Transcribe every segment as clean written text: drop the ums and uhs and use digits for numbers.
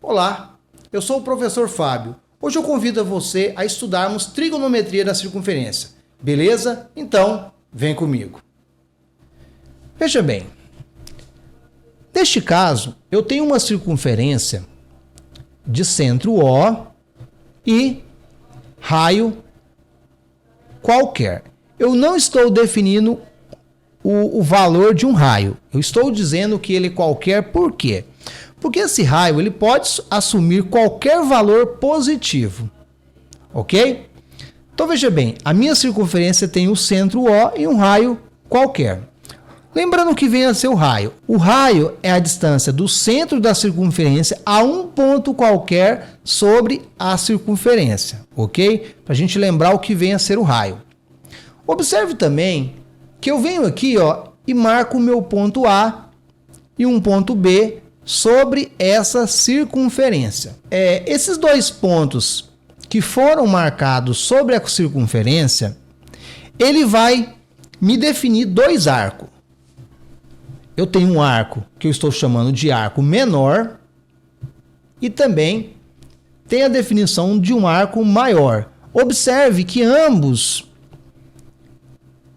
Olá, eu sou o professor Fábio. Hoje eu convido você a estudarmos trigonometria da circunferência. Beleza? Então, vem comigo. Veja bem, neste caso, eu tenho uma circunferência de centro O e raio qualquer. Eu não estou definindo o valor de um raio. Eu estou dizendo que ele é qualquer por quê? Porque esse raio ele pode assumir qualquer valor positivo. Ok? Então veja bem, a minha circunferência tem o centro O e um raio qualquer. Lembrando que vem a ser o raio. O raio é a distância do centro da circunferência a um ponto qualquer sobre a circunferência. Ok? Para a gente lembrar o que vem a ser o raio. Observe também que eu venho aqui e marco o meu ponto A e um ponto B sobre essa circunferência. Esses dois pontos que foram marcados sobre a circunferência, ele vai me definir dois arcos. Eu tenho um arco que eu estou chamando de arco menor e também tem a definição de um arco maior. Observe que ambos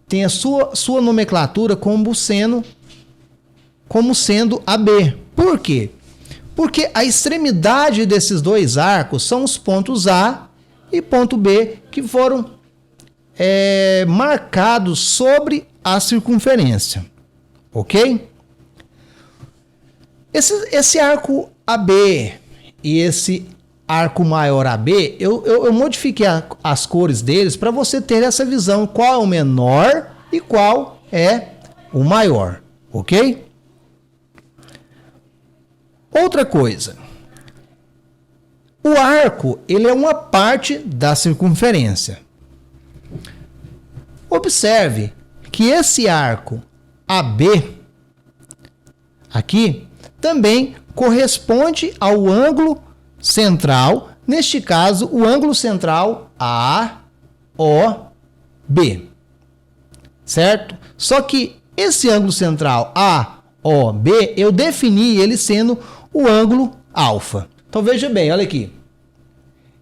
têm a sua nomenclatura como sendo AB. Por quê? Porque a extremidade desses dois arcos são os pontos A e ponto B que foram marcados sobre a circunferência. Ok? Esse arco AB e esse arco maior AB, eu modifiquei as cores deles para você ter essa visão, qual é o menor e qual é o maior. Ok? Outra coisa, o arco ele é uma parte da circunferência. Observe que esse arco AB aqui também corresponde ao ângulo central, neste caso o ângulo central AOB, certo? Só que esse ângulo central AOB eu defini ele sendo o ângulo alfa. Então veja bem, olha aqui.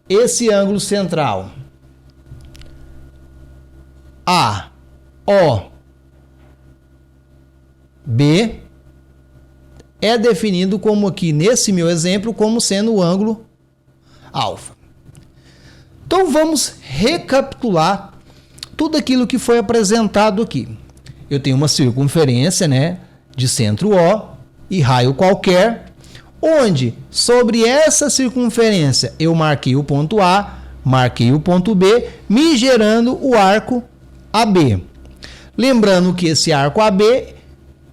Esse ângulo central AOB é definido como aqui nesse meu exemplo como sendo o ângulo alfa. Então vamos recapitular tudo aquilo que foi apresentado aqui. Eu tenho uma circunferência, de centro O e raio qualquer, onde sobre essa circunferência eu marquei o ponto A, marquei o ponto B, me gerando o arco AB. Lembrando que esse arco AB,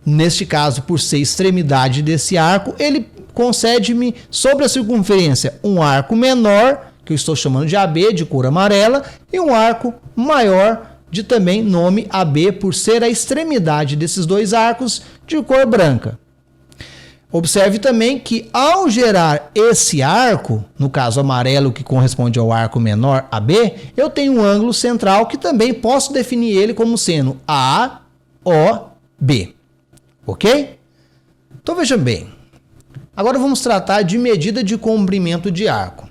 neste caso, por ser extremidade desse arco, ele concede-me sobre a circunferência um arco menor, que eu estou chamando de AB, de cor amarela, e um arco maior, de também nome AB, por ser a extremidade desses dois arcos, de cor branca. Observe também que ao gerar esse arco, no caso amarelo que corresponde ao arco menor AB, eu tenho um ângulo central que também posso definir ele como sendo AOB. Ok? Então veja bem, agora vamos tratar de medida de comprimento de arco.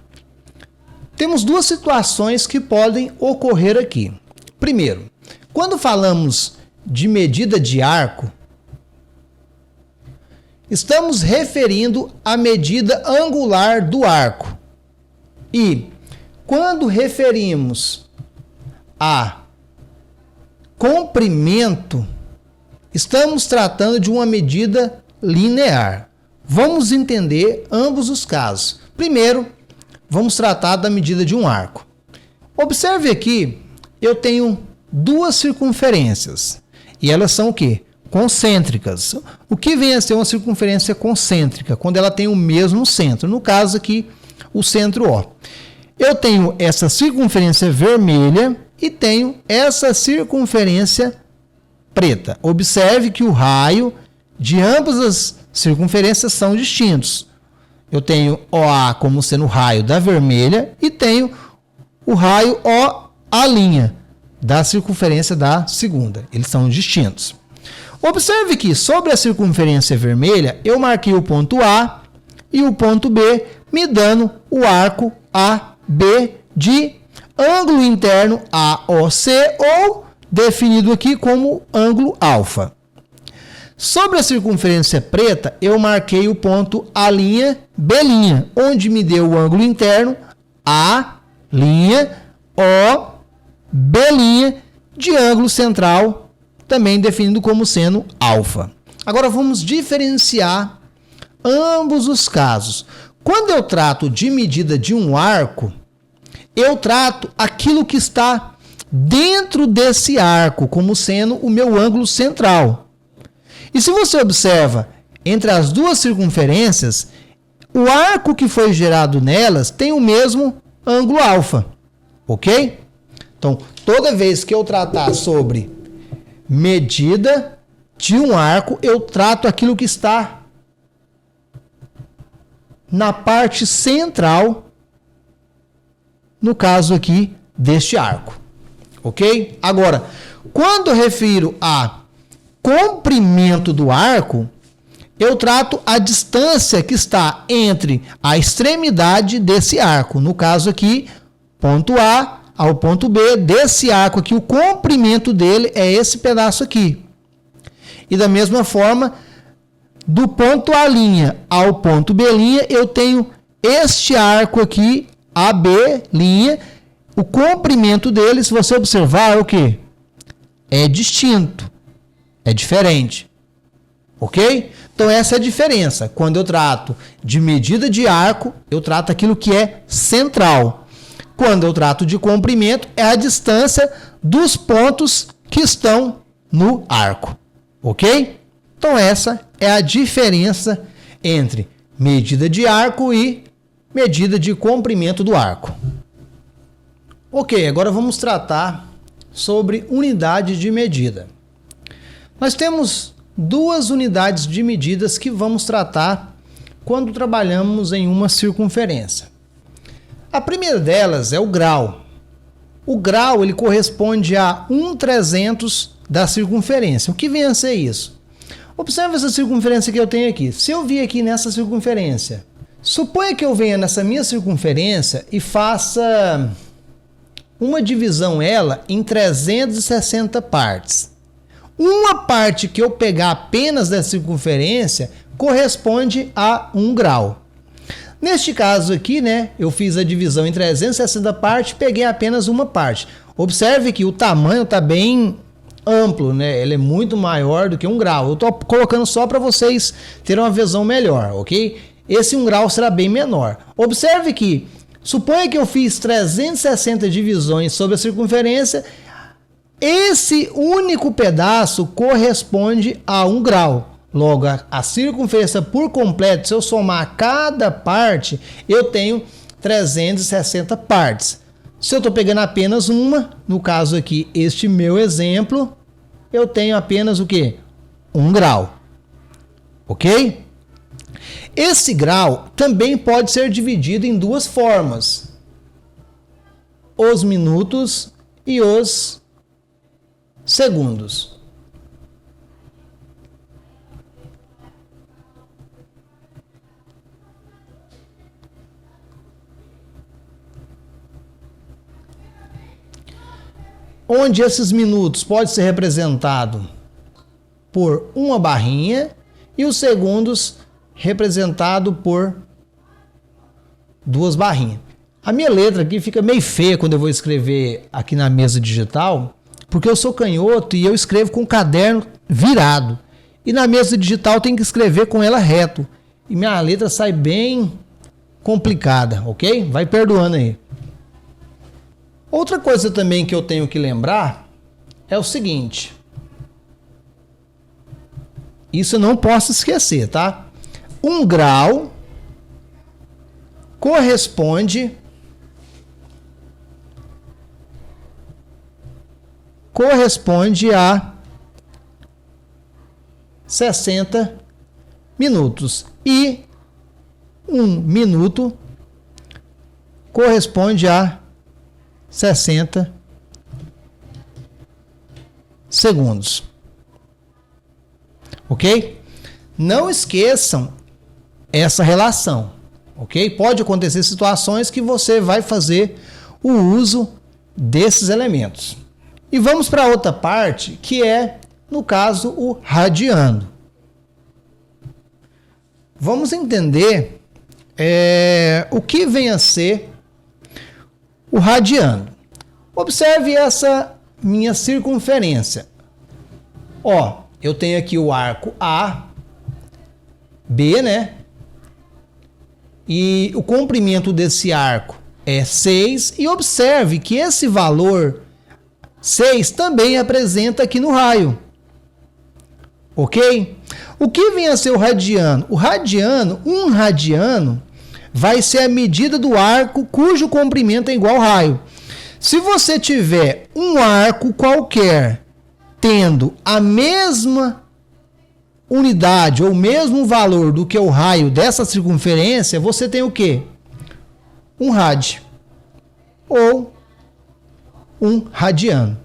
Temos duas situações que podem ocorrer aqui. Primeiro, quando falamos de medida de arco, estamos referindo à medida angular do arco. E quando referimos a comprimento, estamos tratando de uma medida linear. Vamos entender ambos os casos. Primeiro, vamos tratar da medida de um arco. Observe aqui, eu tenho duas circunferências. E elas são o quê? Concêntricas. O que vem a ser uma circunferência concêntrica? Quando ela tem o mesmo centro. No caso aqui, o centro O. Eu tenho essa circunferência vermelha e tenho essa circunferência preta. Observe que o raio de ambas as circunferências são distintos. Eu tenho OA como sendo o raio da vermelha e tenho o raio OA' da circunferência da segunda. Eles são distintos. Observe que sobre a circunferência vermelha eu marquei o ponto A e o ponto B me dando o arco AB de ângulo interno AOC, ou definido aqui como ângulo alfa. Sobre a circunferência preta, eu marquei o ponto A', B', onde me deu o ângulo interno A', O, B' de ângulo central, também definido como seno alfa. Agora vamos diferenciar ambos os casos. Quando eu trato de medida de um arco, eu trato aquilo que está dentro desse arco como sendo o meu ângulo central. E se você observa, entre as duas circunferências, o arco que foi gerado nelas tem o mesmo ângulo alfa, ok? Então, toda vez que eu tratar sobre medida de um arco, eu trato aquilo que está na parte central, no caso aqui, deste arco, ok? Agora, quando eu refiro a comprimento do arco, eu trato a distância que está entre a extremidade desse arco. No caso aqui, ponto A ao ponto B, desse arco aqui, o comprimento dele é esse pedaço aqui. E da mesma forma, do ponto A' ao ponto B', eu tenho este arco aqui, AB', o comprimento dele, se você observar, é o quê? É distinto. É diferente, ok? Então essa é a diferença. Quando eu trato de medida de arco, eu trato aquilo que é central. Quando eu trato de comprimento, é a distância dos pontos que estão no arco, ok? Então essa é a diferença entre medida de arco e medida de comprimento do arco. Ok, agora vamos tratar sobre unidade de medida. Nós temos duas unidades de medidas que vamos tratar quando trabalhamos em uma circunferência. A primeira delas é o grau. O grau ele corresponde a 1/300 da circunferência. O que vem a ser isso? Observe essa circunferência que eu tenho aqui. Se eu vir aqui nessa circunferência, suponha que eu venha nessa minha circunferência e faça uma divisão ela em 360 partes. Uma parte que eu pegar apenas da circunferência corresponde a 1 grau. Neste caso aqui, né, eu fiz a divisão em 360 partes, peguei apenas uma parte. Observe que o tamanho está bem amplo, né? Ele é muito maior do que 1 grau. Eu estou colocando só para vocês terem uma visão melhor, ok? Esse 1 grau será bem menor. Observe que, suponha que eu fiz 360 divisões sobre a circunferência. Esse único pedaço corresponde a 1 grau. Logo, a circunferência por completo, se eu somar cada parte, eu tenho 360 partes. Se eu estou pegando apenas uma, no caso aqui, este meu exemplo, eu tenho apenas o quê? 1 grau. Ok? Esse grau também pode ser dividido em duas formas: os minutos e os segundos. Onde esses minutos pode ser representado por uma barrinha e os segundos representado por 2 barrinhas. A minha letra aqui fica meio feia quando eu vou escrever aqui na mesa digital, porque eu sou canhoto e eu escrevo com o caderno virado. E na mesa digital tem que escrever com ela reto. E minha letra sai bem complicada, ok? Vai perdoando aí. Outra coisa também que eu tenho que lembrar é o seguinte. Isso eu não posso esquecer, tá? 1 grau corresponde a 60 minutos. E 1 minuto corresponde a 60 segundos. Ok? Não esqueçam essa relação. ok? Pode acontecer situações que você vai fazer o uso desses elementos. E vamos para outra parte, que é, no caso, o radiano. Vamos entender o que vem a ser o radiano. Observe essa minha circunferência. Ó, eu tenho aqui o arco A, B, né? E o comprimento desse arco é 6. E observe que esse valor 6 também apresenta aqui no raio. Ok? O que vem a ser o radiano? O radiano, um radiano, vai ser a medida do arco cujo comprimento é igual ao raio. Se você tiver um arco qualquer tendo a mesma unidade ou o mesmo valor do que o raio dessa circunferência, você tem o quê? Um rádio ou um radiano.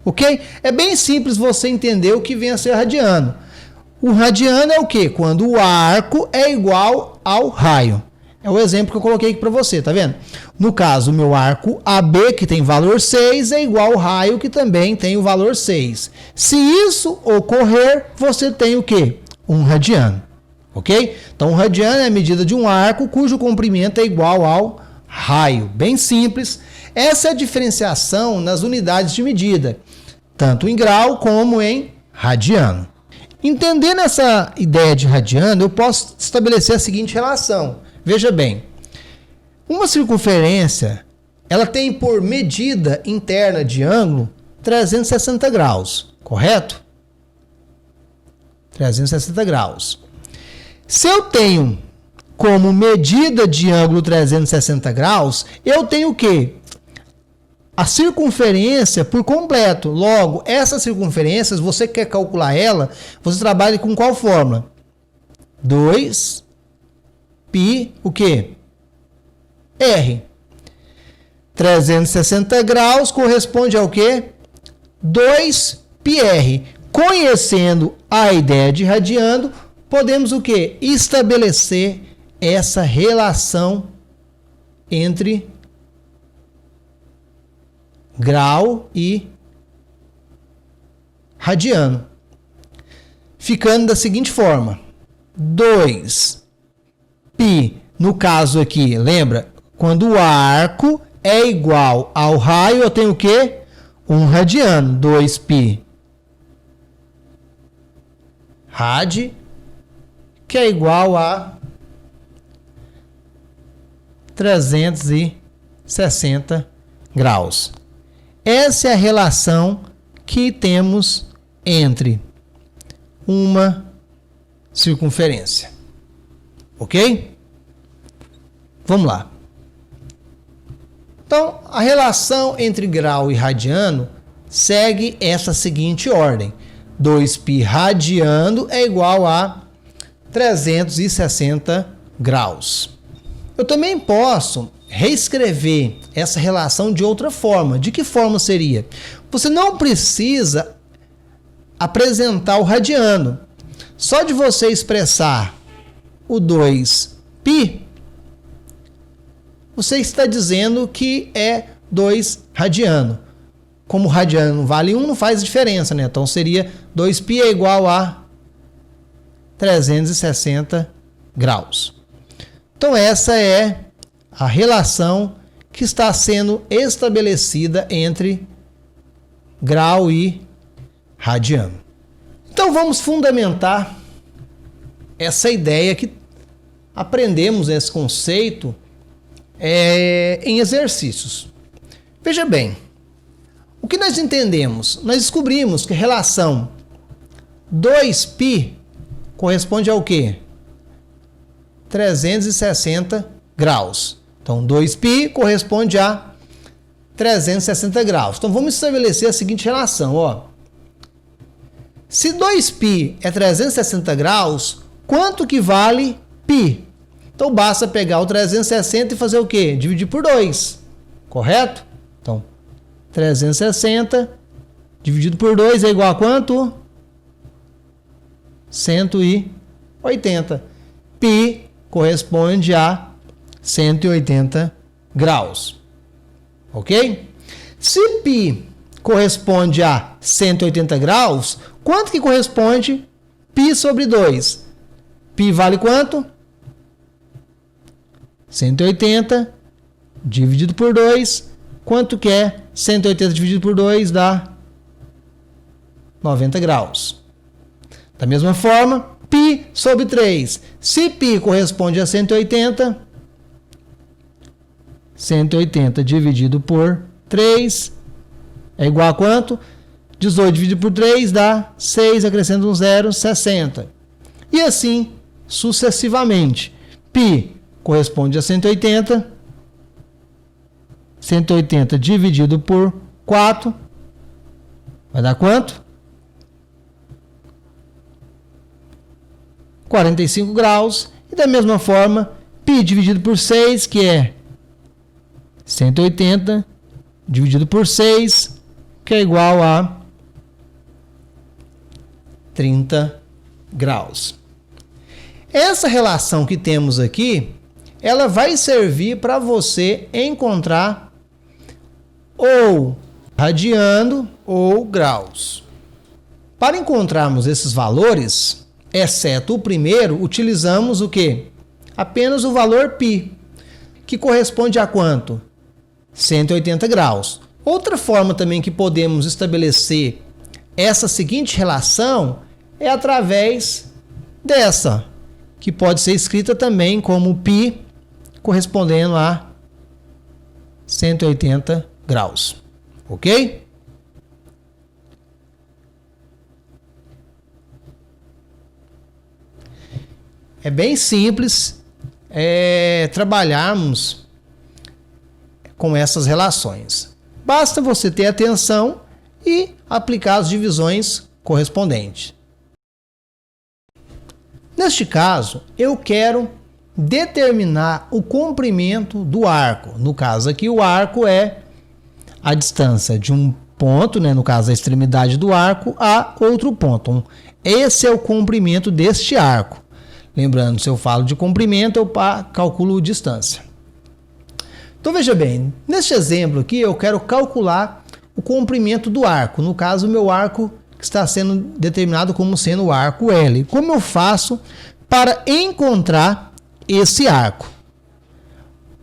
Ok? É bem simples você entender o que vem a ser radiano. O radiano é o quê? Quando o arco é igual ao raio. É o exemplo que eu coloquei aqui para você, tá vendo? No caso, o meu arco AB, que tem valor 6, é igual ao raio, que também tem o valor 6. Se isso ocorrer, você tem o quê? Um radiano. Ok? Então, o radiano é a medida de um arco cujo comprimento é igual ao raio. Bem simples. Essa é a diferenciação nas unidades de medida, tanto em grau como em radiano. Entendendo essa ideia de radiano, eu posso estabelecer a seguinte relação. Veja bem, uma circunferência, ela tem por medida interna de ângulo 360 graus, correto? 360 graus. Se eu tenho como medida de ângulo 360 graus, eu tenho o quê? A circunferência por completo. Logo, essas circunferências, você quer calcular ela, você trabalha com qual fórmula? 2 π, o quê? R. 360 graus corresponde ao quê? 2 πr. Conhecendo a ideia de radiano, podemos o quê? Estabelecer essa relação entre grau e radiano. Ficando da seguinte forma: 2 π, no caso aqui, lembra? Quando o arco é igual ao raio, eu tenho o quê? Um radiano, 2 π rad, que é igual a 360 graus. Essa é a relação que temos entre uma circunferência. Ok? Vamos lá. Então, a relação entre grau e radiano segue essa seguinte ordem. 2 π radiano é igual a 360 graus. Eu também posso reescrever essa relação de outra forma. De que forma seria? Você não precisa apresentar o radiano. Só de você expressar o 2 π, você está dizendo que é 2 radiano. Como radiano vale 1, não faz diferença, né? Então seria 2 π é igual a 360 graus. Então essa é a relação que está sendo estabelecida entre grau e radiano. Então vamos fundamentar essa ideia que aprendemos esse conceito em exercícios. Veja bem, o que nós entendemos? Nós descobrimos que a relação 2 π corresponde ao quê? 360 graus. Então, 2 π corresponde a 360 graus. Então, vamos estabelecer a seguinte relação. Ó. Se 2 π é 360 graus, quanto que vale π? Então, basta pegar o 360 e fazer o quê? Dividir por 2. Correto? Então, 360 dividido por 2 é igual a quanto? 180. Π corresponde a 180 graus. Ok? Se π corresponde a 180 graus, quanto que corresponde π sobre 2? Π vale quanto? 180 dividido por 2. Quanto que é 180 dividido por 2? Dá 90 graus. Da mesma forma, π sobre 3. Se π corresponde a 180, 180 dividido por 3 é igual a quanto? 18 dividido por 3 dá 6, acrescenta um 0, 60. E assim sucessivamente. π corresponde a 180. 180 dividido por 4 vai dar quanto? 45 graus. E da mesma forma, π dividido por 6, que é 180 dividido por 6, que é igual a 30 graus. Essa relação que temos aqui, ela vai servir para você encontrar ou radiano ou graus. Para encontrarmos esses valores, exceto o primeiro, utilizamos o quê? Apenas o valor π, que corresponde a quanto? 180 graus. Outra forma também que podemos estabelecer essa seguinte relação é através dessa, que pode ser escrita também como π correspondendo a 180 graus. Ok? É bem simples trabalharmos com essas relações. Basta você ter atenção e aplicar as divisões correspondentes. Neste caso, eu quero determinar o comprimento do arco. No caso aqui, o arco é a distância de um ponto, né, no caso a extremidade do arco, a outro ponto. Esse é o comprimento deste arco. Lembrando, se eu falo de comprimento, eu calculo distância. Então veja bem, neste exemplo aqui eu quero calcular o comprimento do arco. No caso, o meu arco está sendo determinado como sendo o arco L. Como eu faço para encontrar esse arco?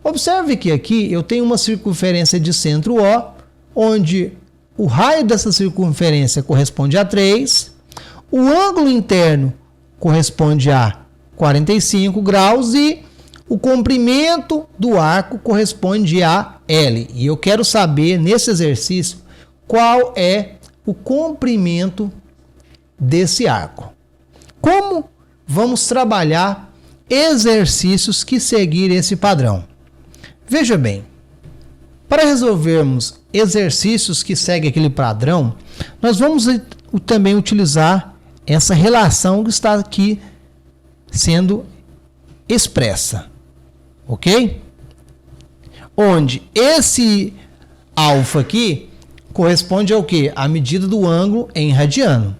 Observe que aqui eu tenho uma circunferência de centro O, onde o raio dessa circunferência corresponde a 3, o ângulo interno corresponde a 45 graus e o comprimento do arco corresponde a L. E eu quero saber, nesse exercício, qual é o comprimento desse arco. Como vamos trabalhar exercícios que seguir esse padrão? Veja bem, para resolvermos exercícios que seguem aquele padrão, nós vamos também utilizar essa relação que está aqui sendo expressa. Ok? Onde esse alfa aqui corresponde ao quê? A medida do ângulo em radiano.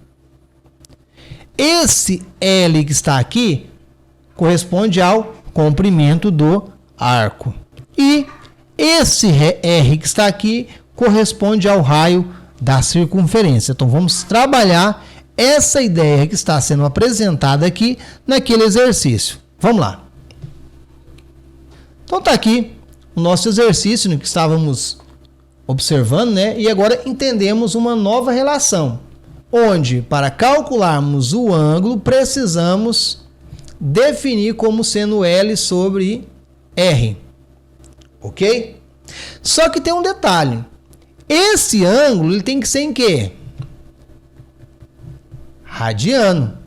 Esse L que está aqui corresponde ao comprimento do arco. E esse R que está aqui corresponde ao raio da circunferência. Então vamos trabalhar essa ideia que está sendo apresentada aqui naquele exercício. Vamos lá. Então está aqui o nosso exercício no que estávamos observando, né? E agora entendemos uma nova relação, onde para calcularmos o ângulo precisamos definir como sendo L sobre R. Ok? Só que tem um detalhe. Esse ângulo ele tem que ser em quê? Radiano.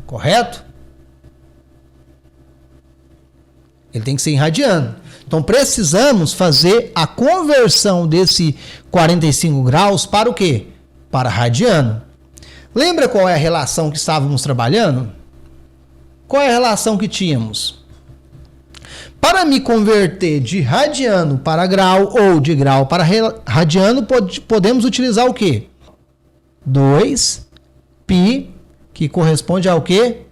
Correto? Ele tem que ser em radiano. Então precisamos fazer a conversão desse 45 graus para o quê? Para radiano. Lembra qual é a relação que estávamos trabalhando? Qual é a relação que tínhamos? Para me converter de radiano para grau ou de grau para radiano, podemos utilizar o quê? 2π, que corresponde ao quê?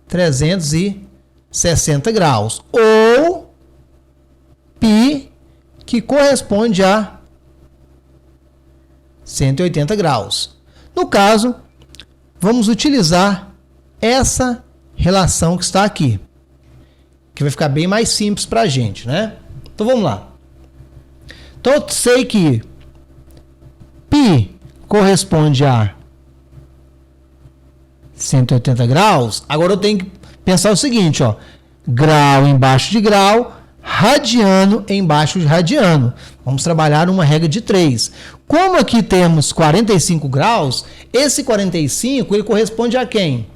360 60 graus. Ou π, que corresponde a 180 graus. No caso, vamos utilizar essa relação que está aqui, que vai ficar bem mais simples para a gente, né? Então vamos lá. Então eu sei que π corresponde a 180 graus. Agora eu tenho que pensar o seguinte, ó. Grau embaixo de grau, radiano embaixo de radiano. Vamos trabalhar uma regra de 3. Como aqui temos 45 graus, esse 45 ele corresponde a quem?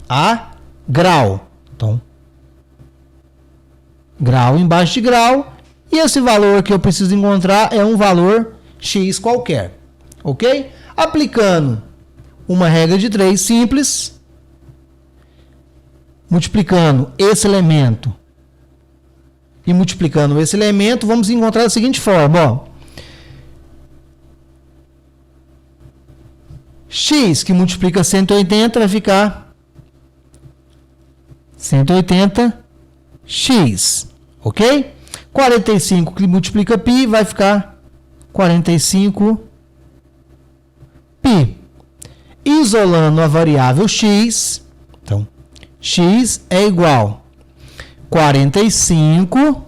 A grau. Então, grau embaixo de grau. E esse valor que eu preciso encontrar é um valor x qualquer. Ok? Aplicando uma regra de 3 simples, multiplicando esse elemento e multiplicando esse elemento, vamos encontrar da seguinte forma, ó. X que multiplica 180 vai ficar 180x, ok? 45 que multiplica π vai ficar 45π. Isolando a variável x, então, x é igual a 45π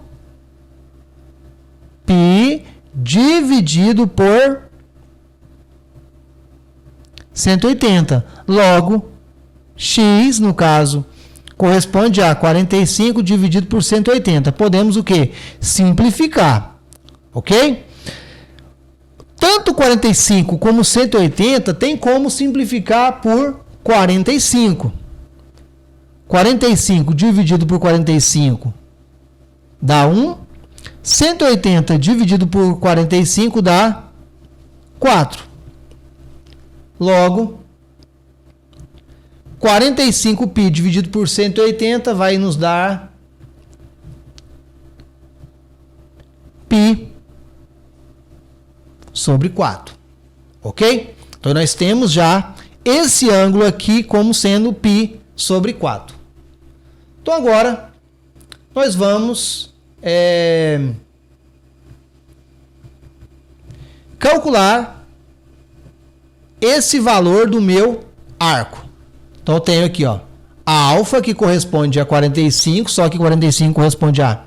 dividido por 180. Logo, x, no caso, corresponde a 45 dividido por 180. Podemos o quê? Simplificar. Ok? Tanto 45 como 180 tem como simplificar por 45. 45 dividido por 45 dá 1. 180 dividido por 45 dá 4. Logo, 45π dividido por 180 vai nos dar π sobre 4. Ok? Então, nós temos já esse ângulo aqui como sendo π sobre 4. Então, agora, nós vamos calcular esse valor do meu arco. Então, eu tenho aqui, ó, a alfa, que corresponde a 45, só que 45 corresponde a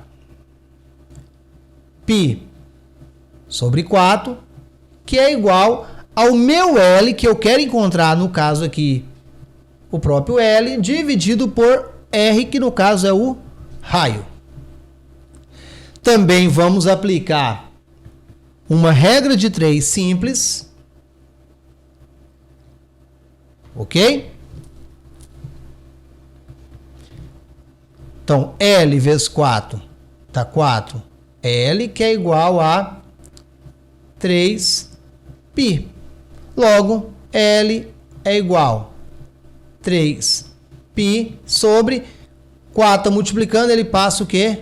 π sobre 4, que é igual ao meu L, que eu quero encontrar, no caso aqui, o próprio L, dividido por R, que no caso é o raio. Também vamos aplicar uma regra de 3 simples. Ok? Então, L vezes 4 dá 4L, que é igual a 3π. Logo, L é igual a 3π sobre 4 multiplicando, ele passa o quê?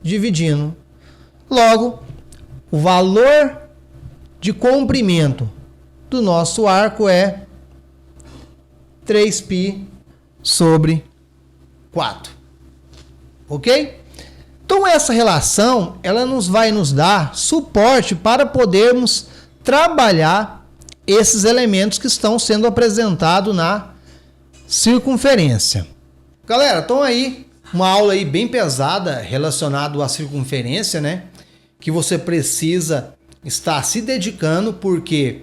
Dividindo. Logo, o valor de comprimento do nosso arco é 3π sobre 4. Ok? Então, essa relação, ela vai nos dar suporte para podermos trabalhar esses elementos que estão sendo apresentados na circunferência. Galera, então aí, uma aula aí bem pesada relacionada à circunferência, né? Que você precisa estar se dedicando, porque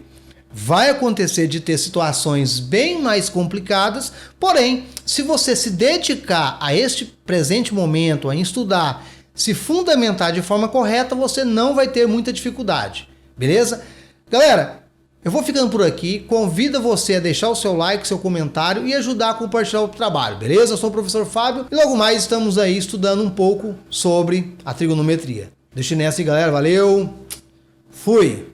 vai acontecer de ter situações bem mais complicadas, porém, se você se dedicar a este presente momento, a estudar, se fundamentar de forma correta, você não vai ter muita dificuldade, beleza? Galera, eu vou ficando por aqui, convido você a deixar o seu like, seu comentário e ajudar a compartilhar o trabalho, beleza? Eu sou o professor Fábio e logo mais estamos aí estudando um pouco sobre a trigonometria. Deixa nessa aí, galera, valeu, fui!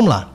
Vamos lá.